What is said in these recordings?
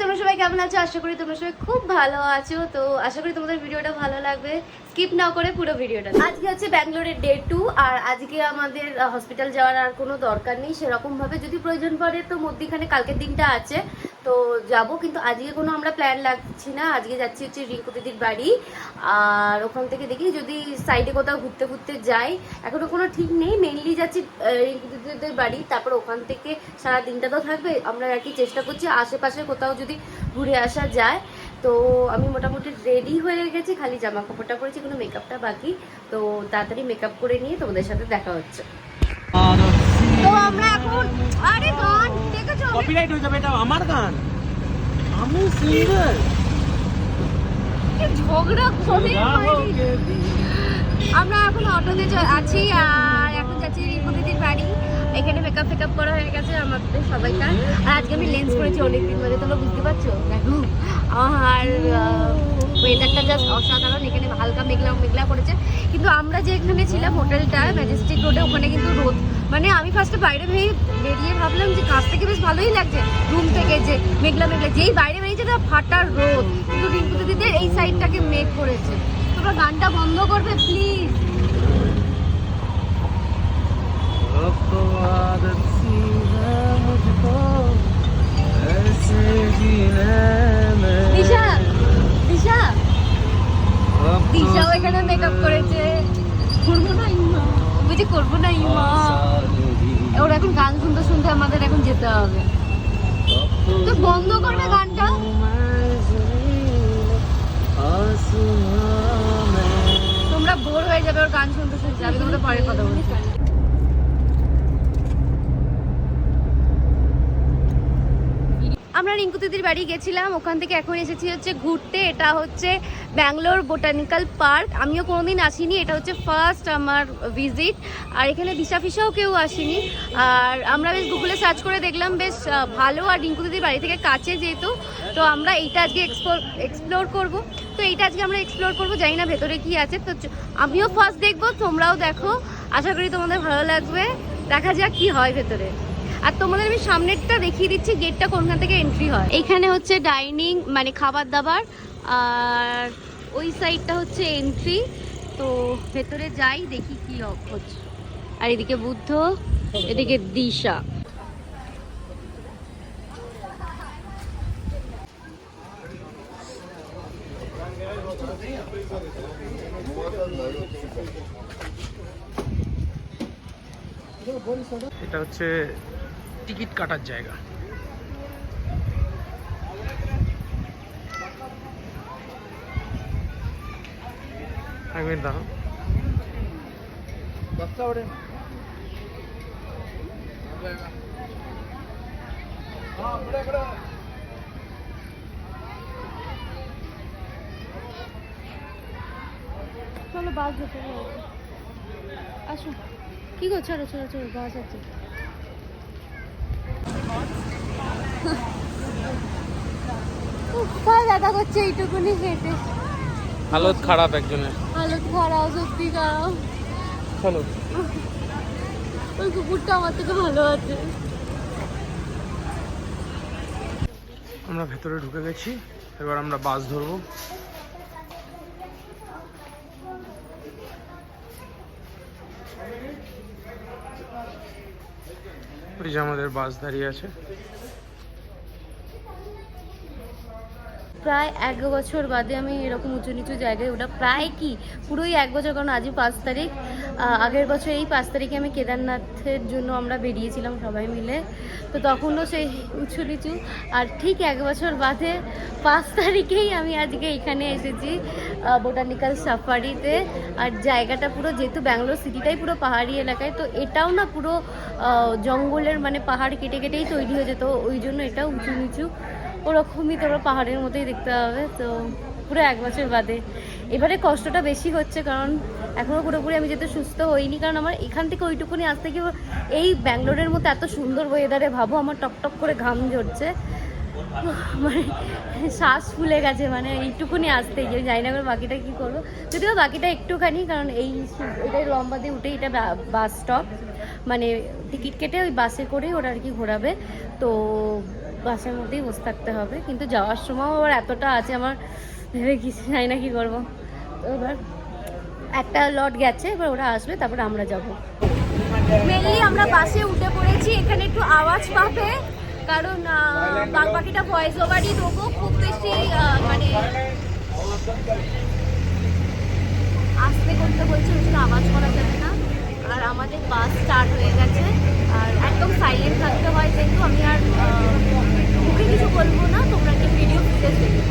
তোমরা সবাই কেমন আছো? আশা করি তোমরা সবাই খুব ভালো আছো। তো আশা করি তোমাদের ভিডিওটা ভালো লাগবে, স্কিপ না করে পুরো ভিডিওটা। আজকে হচ্ছে ব্যাঙ্গালোরের ডে 2 আর আজকে আমাদের হসপিটাল যাওয়ার আর কোনো দরকার নেই সেরকম ভাবে। যদি প্রয়োজন পড়ে তো মধ্যখানে কালকের দিনটা আছে তো যাব, কিন্তু আজকে কোনো আমরা প্ল্যান লাগছি না। আজকে যাচ্ছি হচ্ছে রিঙ্কু দিদির বাড়ি, আর ওখান থেকে দেখি যদি সাইডে কোথাও ঘুরতে ঘুরতে যাই। এখনো কোনো ঠিক নেই, মেনলি যাচ্ছি রিঙ্কু দিদিদের বাড়ি, তারপর ওখান থেকে সারা দিনটা তো থাকবে। আমরা আর কি চেষ্টা করছি আশেপাশে কোথাও যদি ঘুরে আসা যায়। তো আমি মোটামুটি রেডি হয়ে গেছি, খালি জামা কাপড়টা পরেছি, কোনো মেকআপটা বাকি। তো তাড়াতাড়ি মেকআপ করে নিয়ে তোমাদের সাথে দেখা হচ্ছে। তো আমরা এখন আরে গান দেখেছো? কপিরাইট হয়ে যাবে, এটা আমার গান, আমি সিঙ্গার। ঝগড়া করে আমরা এখন অটোতে আছি আর এখন যাচ্ছি রিঙ্কু দিদির বাড়ি। এখানে মেকআপ ফেকআপ করা হয়ে গেছে আমাদের সবাইকার। আর আজকে আমি লেন্স করেছি অনেকদিন ধরে, তোমরা বুঝতে পারছো। দেখো আর ওয়েদারটা জাস্ট অসাধারণ। এখানে হালকা মেঘলা মেঘলা করেছে, কিন্তু আমরা যে এখানে ছিলাম হোটেলটা ম্যাজেস্টিক রোডে, ওখানে কিন্তু রোদ। মানে আমি ফার্স্টে বাইরে বেরিয়ে ভাবলাম যে কাছ থেকে বেশ ভালোই লাগছে, রুম থেকে যে মেঘলা মেঘলা, যেই বাইরে বেরিয়েছে তো ফাটার রোদ। কিন্তু রিঙ্কু দিদিদের এই সাইডটাকে মেঘ করেছে। তোমরা গানটা বন্ধ করবে প্লিজ। দিশা দিশা দিশাও এখানে মেকআপ করেছে। করবো না ইমা, বুঝি করবো না ইমা। ওর এখন গান শুনতে শুনতে আমাদের এখন যেতে হবে। তো বন্ধ করবে গানটা। তোমরা বোর হয়ে যাবে ওর গান শুনতে শুনতে। আমি তোমাদের পরে কথা বলছি। আমরা রিঙ্কু দিদির বাড়ি গেছিলাম, ওখান থেকে এখন এসেছি হচ্ছে ঘুরতে। এটা হচ্ছে ব্যাঙ্গালোর বোটানিক্যাল পার্ক। আমিও কোনোদিন আসিনি, এটা হচ্ছে ফার্স্ট আমার ভিজিট। আর এখানে দিশা ফিসাও কেউ আসেনি। আর আমরা বেশ গুগলে সার্চ করে দেখলাম বেশ ভালো, আর রিঙ্কু দিদির বাড়ি থেকে কাছে যেহেতু, তো আমরা এইটা আজকে এক্সপ্লোর করব। তো এইটা আজকে আমরা এক্সপ্লোর করবো, জানি না ভেতরে কি আছে। তো আমিও ফার্স্ট দেখবো, তোমরাও দেখো, আশা করি তোমাদের ভালো লাগবে। দেখা যাক কি হয় ভেতরে। আর তোমাদের আমি সামনেরটা দেখিয়ে দিচ্ছি, গেটটা কোনখান থেকে এন্ট্রি হয়। এইখানে হচ্ছে ডাইনিং মানে খাবার দাবার, আর ওই সাইডটা হচ্ছে এন্ট্রি। তো ভেতরে যাই, দেখি কি হচ্ছে। আর এদিকে বুদ্ধ, এদিকে দিশা। এটা হচ্ছে টিকিট কাটার জায়গা। এক মিনিট দাঁড়াও। চলো বাস যেতে আসো। কি করছো? চলো চলো চলো, বাস আছে। ব্যথা করছে এইটুকুনি হেঁটে। হালত খারাপ একজনের, হালত খারাপ, সত্যি খারাপ। চলো। ওই কুকুরটা আমার থেকে ভালো আছে। আমরা ভেতরে ঢুকে গেছি, এবার আমরা বাস ধরবো। ওই যে আমাদের বাস দাঁড়িয়ে আছে। প্রায় 1 বছর বাদে আমি এরকম উঁচু নিচু জায়গায় ওটা, প্রায় কি পুরোই 1 বছর, কারণ আজই 5 তারিখ। আগের বছর এই 5 তারিখে আমি কেদারনাথের জন্য আমরা বেরিয়েছিলাম সবাই মিলে। তো তখনও সেই উঁচু নিচু, আর ঠিক 1 বছর বাদে 5 তারিখেই আমি আজকে এখানে এসেছি বোটানিক্যাল সাফারিতে। আর জায়গাটা পুরো, যেহেতু ব্যাঙ্গালোর সিটিটাই পুরো পাহাড়ি এলাকায়, তো এটাও না পুরো জঙ্গলের মানে পাহাড় কেটে কেটেই তৈরি হয়ে যেত, ওই জন্য এটাও উঁচু নিচু ওরকমই তোমরা পাহাড়ের মতোই দেখতে পাবে। তো পুরো 1 বছর বাদে এবারে কষ্টটা বেশি হচ্ছে, কারণ এখনও পুরোপুরি আমি যেহেতু সুস্থ হইনি। কারণ আমার এখান থেকে ওইটুকুনি আসতে গিয়ে এই ব্যাঙ্গালোরের মতো এত সুন্দর ওয়েদারে ভাবো আমার টকটক করে ঘাম ঝরছে, মানে শ্বাস ফুলে গেছে, মানে এইটুকুনি আসতে গিয়ে জানি না এবার বাকিটা কী করবো। যদিও বাকিটা একটুখানি, কারণ এটাই লম্বা দিয়ে উঠে, এটা বাস স্টপ, মানে টিকিট কেটে ওই বাসে করেই ওরা আর কি ঘোরাবে। তো বাসের মধ্যেই বসে থাকতে হবে, কিন্তু যাওয়ার সময়ও আবার এতটা আছে আমার, ভেবে কিছু জানি না কি করবো। তো এবার একটা লট গেছে, এবার ওরা আসবে, তারপরে আমরা যাব। মেনলি আমরা বাসে উঠে পড়েছি, এখানে একটু আওয়াজ পাবে কারণ বাকি ভয়েস ওভারই দেবো, খুব বেশি মানে আস্তে করতে বলছে, ওই জন্য আওয়াজ করা যাবে না। আর আমাদের বাস স্টার্ট হয়ে গেছে, আর একদম সাইলেন্ট থাকতে হয়, যেহেতু আমি আর মুখে কিছু বলবো না, তোমরা কি ভিডিও ফুটেজ দেখো।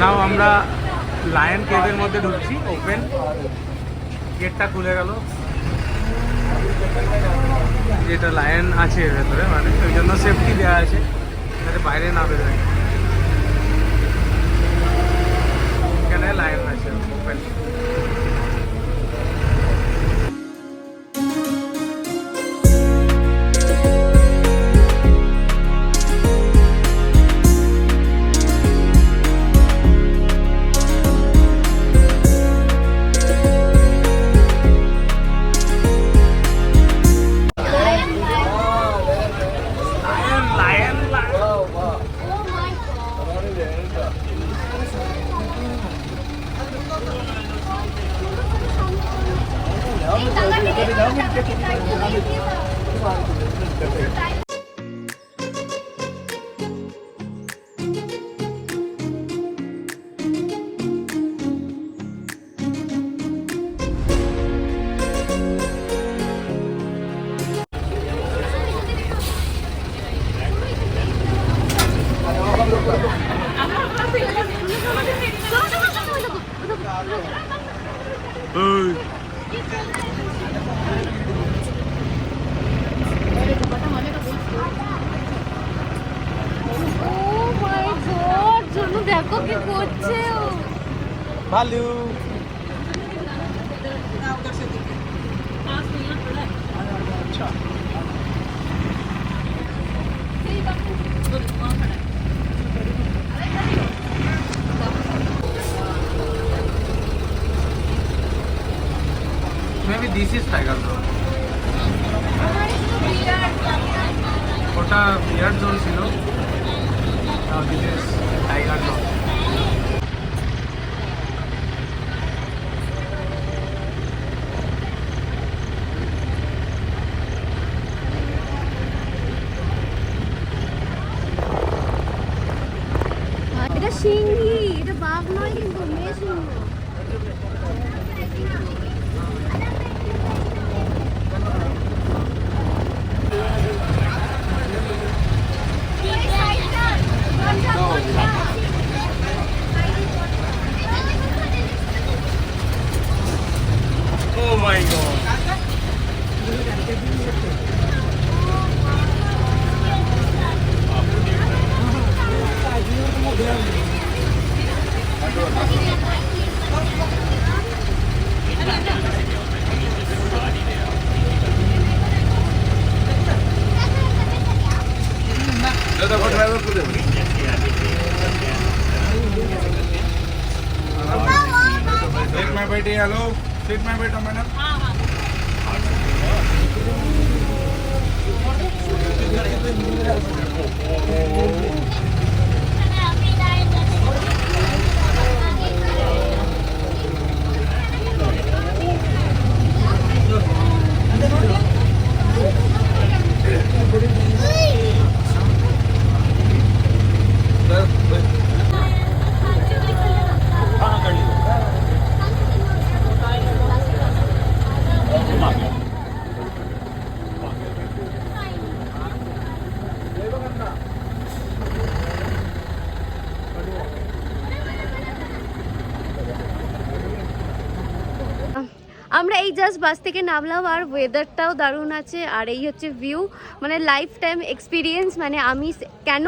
নাও আমরা লায়ন কেভের মধ্যে ঢুকছি, ওপেন গেটটা খুলে গেল, যেটা লায়ন আছে এর ভেতরে, মানে ওই জন্য সেফটি দেওয়া আছে যাতে বাইরে না বেরোয়। এখানে লায়ন আছে ওপেন। দেখো কি করছে ও, ভালো। আচ্ছা maybe this is tiger zone. ওটা বিয়ার জোন ছিল, this is tiger zone. এটা সিংহি, এটা বাঘ নয় কিন্তু মেয়ে সিংহ। Oh my god. Sit my बेटी, hello. Sit my बेटा मैडम. আমরা এই জাস্ট বাস থেকে নামলাম আর ওয়েদারটাও দারুণ আছে আর এই হচ্ছে ভিউ, মানে লাইফ টাইম এক্সপিরিয়েন্স। মানে আমি কেন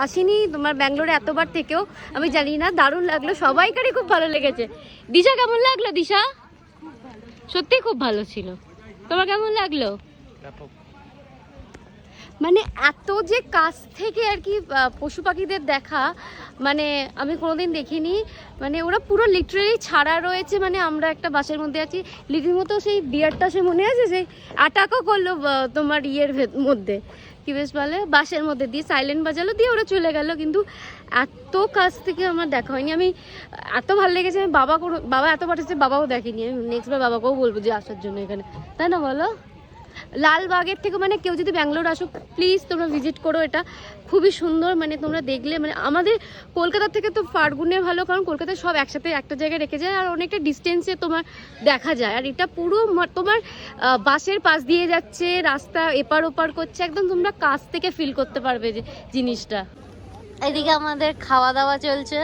আসিনি তোমার ব্যাঙ্গালোরে এতবার থেকেও আমি জানি না, দারুণ লাগলো, সবাইকারই খুব ভালো লেগেছে। দিশা কেমন লাগলো? দিশা সত্যি খুব ভালো ছিল, তোমার কেমন লাগলো? মানে এত যে কাছ থেকে আর কি পশু পাখিদের দেখা, মানে আমি কোনোদিন দেখিনি। মানে ওরা পুরো লিটারেলি ছাড়া রয়েছে, মানে আমরা একটা বাসের মধ্যে আছি রীতিমতো, সেই বিয়ারটা সে মনে আছে সেই অ্যাটাকও করলো তোমার ইয়ের মধ্যে, কি বেশ বলে বাসের মধ্যে দিয়ে সাইলেন্ট বাজালো, দিয়ে ওরা চলে গেল। কিন্তু এত কাছ থেকে আমার দেখা হয়নি, আমি এত ভালো লেগেছে। আমি বাবা এত পাঠাচ্ছে, বাবাও দেখেনি। আমি নেক্সট বার বাবাকেও বলবো যে আসার জন্য এখানে, তাই না বলো? লালবাগের থেকে মানে কেউ যদি ব্যাঙ্গালোর আসো প্লিজ তোমরা ভিজিট করো, এটা খুবই সুন্দর। মানে তোমরা দেখলে মানে আমাদের কলকাতা থেকে তো ফাল্গুনে ভালো, কারণ কলকাতায় সব একসাথে একটা জায়গায় রেখে যায় আর অনেকটা ডিস্টেন্সে তোমার দেখা যায়। আর এটা পুরো তোমার বাসের পাশ দিয়ে যাচ্ছে, রাস্তা এপার ওপার করছে, একদম তোমরা কাছ থেকে ফিল করতে পারবে যে জিনিসটা। এদিকে আমাদের খাওয়া দাওয়া চলছে,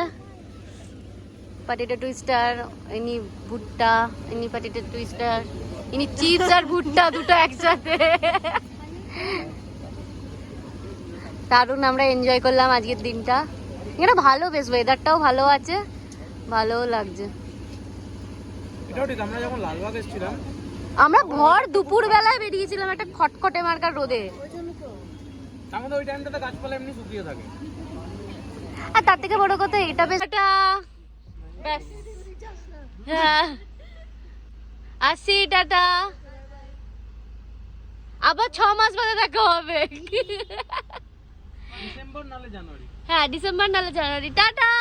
পটেটো টুইস্টার, ইনি ভুট্টা, ইনি পটেটো টুইস্টার, ইনি চিপস আর ভুট্টা দুটো একসাথে। দারুণ আমরা এনজয় করলাম আজকের দিনটা। এটা ভালো, বেশ ওয়েদারটাও ভালো আছে, ভালোও লাগছে। এটাও ঠিক, আমরা যখন লালবাগ এসেছিলাম আমরা ভর দুপুর বেলায় বেরিয়েছিলাম একটা খটখটে মার্কার রোদে, আমাদের ওই টাইমটাতে গাছপালা এমনি শুকিয়ে থাকে। আর তার থেকে বড় কথা এটা বেশ ব্যাস। হ্যাঁ আসি, টাটা, আবার 6 মাস বাদে দেখা হবে। ডিসেম্বর নালে জানুয়ারি। হ্যাঁ ডিসেম্বর নাহলে জানুয়ারি, টাটা।